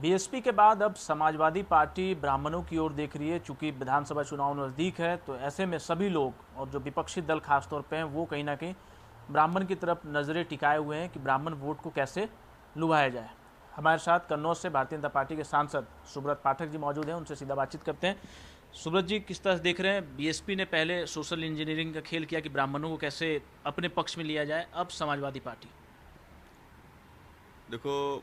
BSP के बाद अब समाजवादी पार्टी ब्राह्मणों की ओर देख रही है। चूंकि विधानसभा चुनाव नज़दीक है तो ऐसे में सभी लोग और जो विपक्षी दल खासतौर पे हैं वो कहीं ना कहीं ब्राह्मण की तरफ नज़रें टिकाए हुए हैं कि ब्राह्मण वोट को कैसे लुभाया जाए। हमारे साथ कन्नौज से भारतीय जनता पार्टी के सांसद सुब्रत पाठक जी मौजूद हैं, उनसे सीधा बातचीत करते हैं। सुब्रत जी, किस तरह देख रहे हैं, बीएसपी ने पहले सोशल इंजीनियरिंग का खेल किया कि ब्राह्मणों को कैसे अपने पक्ष में लिया जाए, अब समाजवादी पार्टी। देखो,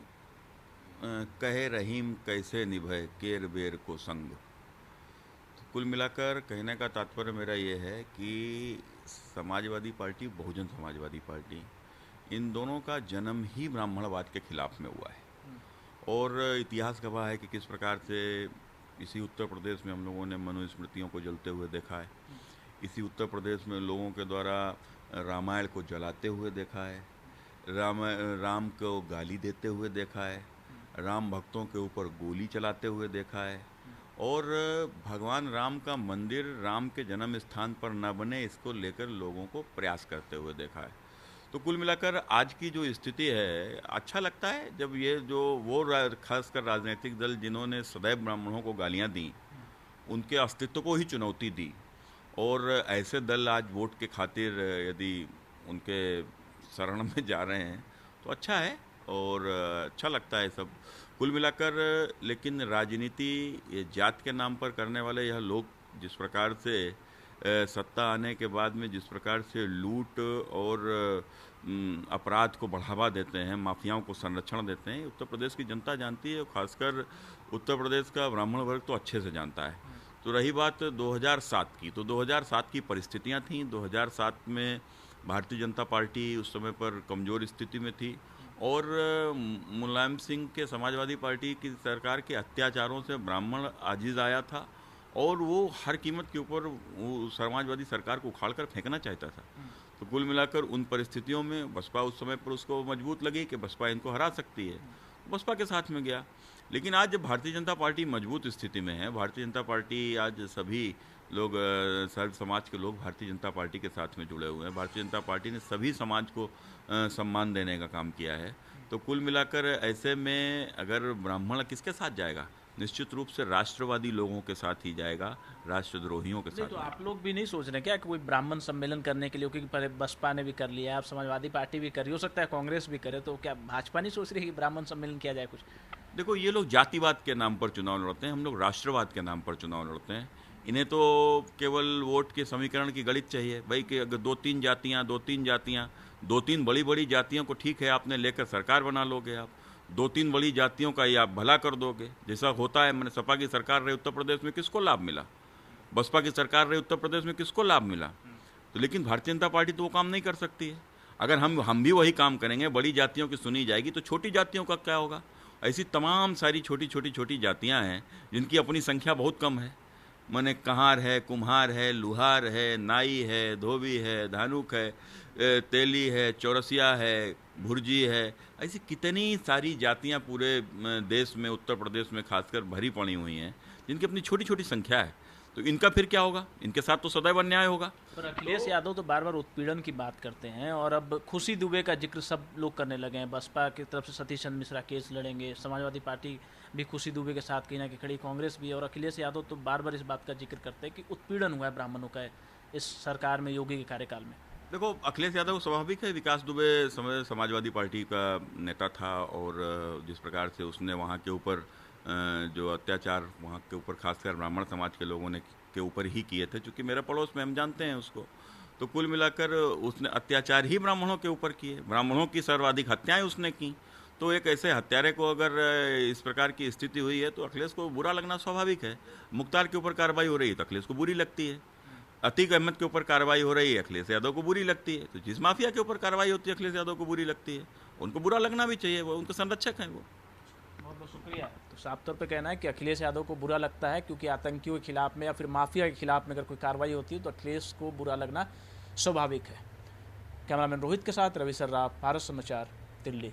कहे रहीम कैसे निभे केर बेर को संग। तो कुल मिलाकर कहने का तात्पर्य मेरा ये है कि समाजवादी पार्टी, बहुजन समाजवादी पार्टी, इन दोनों का जन्म ही ब्राह्मणवाद के खिलाफ में हुआ है। और इतिहास गवाह है कि किस प्रकार से इसी उत्तर प्रदेश में हम लोगों ने मनुस्मृतियों को जलते हुए देखा है। इसी उत्तर प्रदेश में लोगों के द्वारा रामायण को जलाते हुए देखा है, राम को गाली देते हुए देखा है, राम भक्तों के ऊपर गोली चलाते हुए देखा है, और भगवान राम का मंदिर राम के जन्म स्थान पर न बने इसको लेकर लोगों को प्रयास करते हुए देखा है। तो कुल मिलाकर आज की जो स्थिति है, अच्छा लगता है जब ये जो वो खासकर राजनीतिक दल जिन्होंने सदैव ब्राह्मणों को गालियां दी, उनके अस्तित्व को ही चुनौती दी, और ऐसे दल आज वोट के खातिर यदि उनके शरण में जा रहे हैं तो अच्छा है और अच्छा लगता है सब कुल मिलाकर। लेकिन राजनीति ये जात के नाम पर करने वाले यह लोग जिस प्रकार से सत्ता आने के बाद में जिस प्रकार से लूट और अपराध को बढ़ावा देते हैं, माफियाओं को संरक्षण देते हैं, उत्तर प्रदेश की जनता जानती है, खासकर उत्तर प्रदेश का ब्राह्मण वर्ग तो अच्छे से जानता है। तो रही बात 2007 की, तो 2007 की परिस्थितियां थीं। 2007 में भारतीय जनता पार्टी उस समय पर कमज़ोर स्थिति में थी और मुलायम सिंह के समाजवादी पार्टी की सरकार के अत्याचारों से ब्राह्मण आजिज़ आया था और वो हर कीमत के ऊपर वो समाजवादी सरकार को उखाड़ कर फेंकना चाहता था। तो कुल मिलाकर उन परिस्थितियों में बसपा उस समय पर उसको मजबूत लगी कि बसपा इनको हरा सकती है, बसपा के साथ में गया। लेकिन आज जब भारतीय जनता पार्टी मजबूत स्थिति में है, भारतीय जनता पार्टी आज सभी लोग, सर्व समाज के लोग भारतीय जनता पार्टी के साथ में जुड़े हुए हैं। भारतीय जनता पार्टी ने सभी समाज को सम्मान देने का काम किया है। तो कुल मिलाकर ऐसे में अगर ब्राह्मण किसके साथ जाएगा, निश्चित रूप से राष्ट्रवादी लोगों के साथ ही जाएगा, राष्ट्रद्रोहियों के साथ। तो आप लोग भी नहीं सोच रहे क्या कि कोई ब्राह्मण सम्मेलन करने के लिए, क्योंकि बसपा ने भी कर लिया, आप समाजवादी पार्टी भी कर रही, हो सकता है कांग्रेस भी करे, तो क्या भाजपा नहीं सोच रही कि ब्राह्मण सम्मेलन किया जाए कुछ? देखो, ये लोग जातिवाद के नाम पर चुनाव लड़ते हैं, हम लोग राष्ट्रवाद के नाम पर चुनाव लड़ते हैं। इन्हें तो केवल वोट के समीकरण की गणित चाहिए भाई, कि अगर दो तीन जातियां, दो तीन बड़ी बड़ी जातियों को ठीक है आपने लेकर सरकार बना लोगे, आप दो तीन बड़ी जातियों का ये आप भला कर दोगे, जैसा होता है। मैंने सपा की सरकार रही उत्तर प्रदेश में, किसको लाभ मिला? बसपा की सरकार रही उत्तर प्रदेश में, किसको लाभ मिला? तो लेकिन भारतीय जनता पार्टी तो वो काम नहीं कर सकती है। अगर हम भी वही काम करेंगे, बड़ी जातियों की सुनी जाएगी, तो छोटी जातियों का क्या होगा? ऐसी तमाम सारी छोटी जातियां हैं जिनकी अपनी संख्या बहुत कम है। माने कहार है, कुम्हार है, लुहार है, नाई है, धोबी है, धानुक है, तेली है, चौरसिया है, भुर्जी है, ऐसी कितनी सारी जातियां पूरे देश में, उत्तर प्रदेश में खासकर भरी पड़ी हुई हैं, जिनकी अपनी छोटी छोटी संख्या है। तो इनका फिर क्या होगा? इनके साथ तो सदैव अन्याय होगा। पर अखिलेश यादव तो बार बार उत्पीड़न की बात करते हैं और अब खुशी दुबे का जिक्र सब लोग करने लगे हैं। बसपा की तरफ से सतीश चंद्र मिश्रा केस लड़ेंगे, समाजवादी पार्टी भी खुशी दुबे के साथ कहीं ना कहीं खड़ी, कांग्रेस भी, और अखिलेश यादव तो बार बार इस बात का जिक्र करते हैं कि उत्पीड़न हुआ है ब्राह्मणों का इस सरकार में, योगी के कार्यकाल में। देखो, अखिलेश यादव स्वाभाविक है, विकास दुबे समाजवादी पार्टी का नेता था और जिस प्रकार से उसने वहाँ के ऊपर जो अत्याचार वहाँ के ऊपर खासकर ब्राह्मण समाज के लोगों ने के ऊपर ही किए थे, चूँकि मेरे पड़ोस में हम जानते हैं उसको। तो कुल मिलाकर उसने अत्याचार ही ब्राह्मणों के ऊपर किए, ब्राह्मणों की सर्वाधिक हत्याएं उसने की। तो एक ऐसे हत्यारे को अगर इस प्रकार की स्थिति हुई है तो अखिलेश को बुरा लगना स्वाभाविक है। मुख्तार के ऊपर कार्रवाई हो रही है तो अखिलेश को बुरी लगती है, अतीक अहमद के ऊपर कार्रवाई हो रही है, अखिलेश यादव को बुरी लगती है। तो जिस माफिया के ऊपर कार्रवाई होती है अखिलेश यादव को बुरी लगती है, उनको बुरा लगना भी चाहिए, वो उनके संरक्षक हैं वो। बहुत बहुत शुक्रिया। तो साफ तौर पे कहना है कि अखिलेश यादव को बुरा लगता है क्योंकि आतंकियों के खिलाफ में या फिर माफिया के खिलाफ में अगर कोई कार्रवाई होती है तो अखिलेश को बुरा लगना स्वाभाविक है। कैमरामैन रोहित के साथ रवि सर्राफ, भारत समाचार, दिल्ली।